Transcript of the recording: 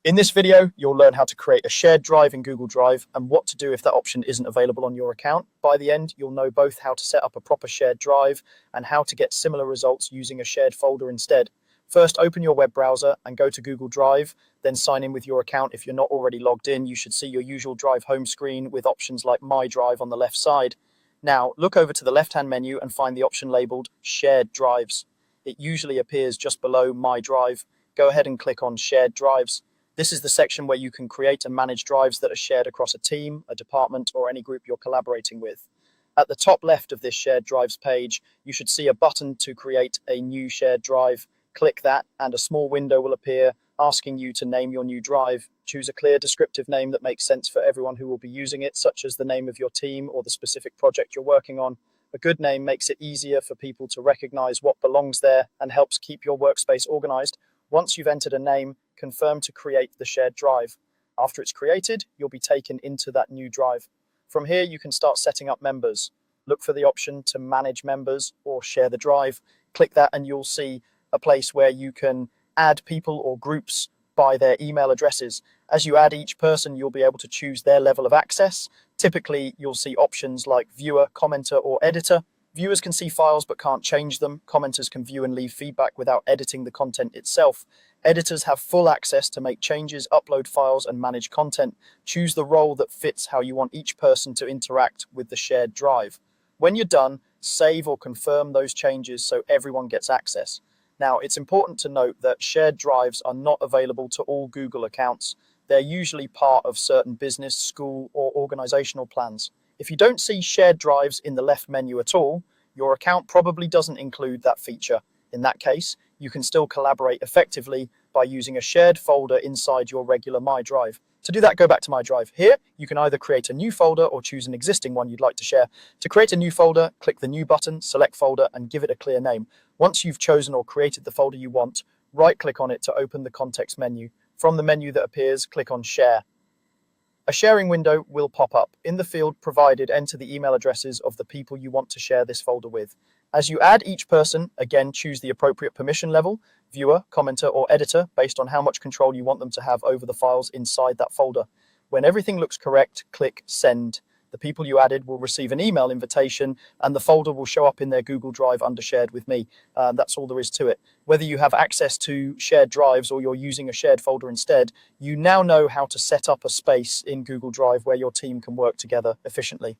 In this video, you'll learn how to create a shared drive in Google Drive and what to do if that option isn't available on your account. By the end, you'll know both how to set up a proper shared drive and how to get similar results using a shared folder instead. First, open your web browser and go to Google Drive, then sign in with your account. If you're not already logged in, you should see your usual Drive home screen with options like My Drive on the left side. Now, look over to the left-hand menu and find the option labeled Shared Drives. It usually appears just below My Drive. Go ahead and click on Shared Drives. This is the section where you can create and manage drives that are shared across a team, a department, or any group you're collaborating with. At the top left of this shared drives page, you should see a button to create a new shared drive. Click that and a small window will appear asking you to name your new drive. Choose a clear descriptive name that makes sense for everyone who will be using it, such as the name of your team or the specific project you're working on. A good name makes it easier for people to recognize what belongs there and helps keep your workspace organized. Once you've entered a name, confirm to create the shared drive. After it's created, you'll be taken into that new drive. From here, you can start setting up members. Look for the option to manage members or share the drive. Click that and you'll see a place where you can add people or groups by their email addresses. As you add each person, you'll be able to choose their level of access. Typically, you'll see options like viewer, commenter, or editor. Viewers can see files but can't change them. Commenters can view and leave feedback without editing the content itself. Editors have full access to make changes, upload files, and manage content. Choose the role that fits how you want each person to interact with the shared drive. When you're done, save or confirm those changes so everyone gets access. Now, it's important to note that shared drives are not available to all Google accounts. They're usually part of certain business, school, or organizational plans. If you don't see shared drives in the left menu at all, your account probably doesn't include that feature. In that case, you can still collaborate effectively by using a shared folder inside your regular My Drive. To do that, go back to My Drive. Here, you can either create a new folder or choose an existing one you'd like to share. To create a new folder, click the New button, select Folder, and give it a clear name. Once you've chosen or created the folder you want, right-click on it to open the context menu. From the menu that appears, click on Share. A sharing window will pop up. In the field provided, enter the email addresses of the people you want to share this folder with. As you add each person, again, choose the appropriate permission level, viewer, commenter, or editor, based on how much control you want them to have over the files inside that folder. When everything looks correct, click Send. The people you added will receive an email invitation and the folder will show up in their Google Drive under Shared with Me. That's all there is to it. Whether you have access to shared drives or you're using a shared folder instead, you now know how to set up a space in Google Drive where your team can work together efficiently.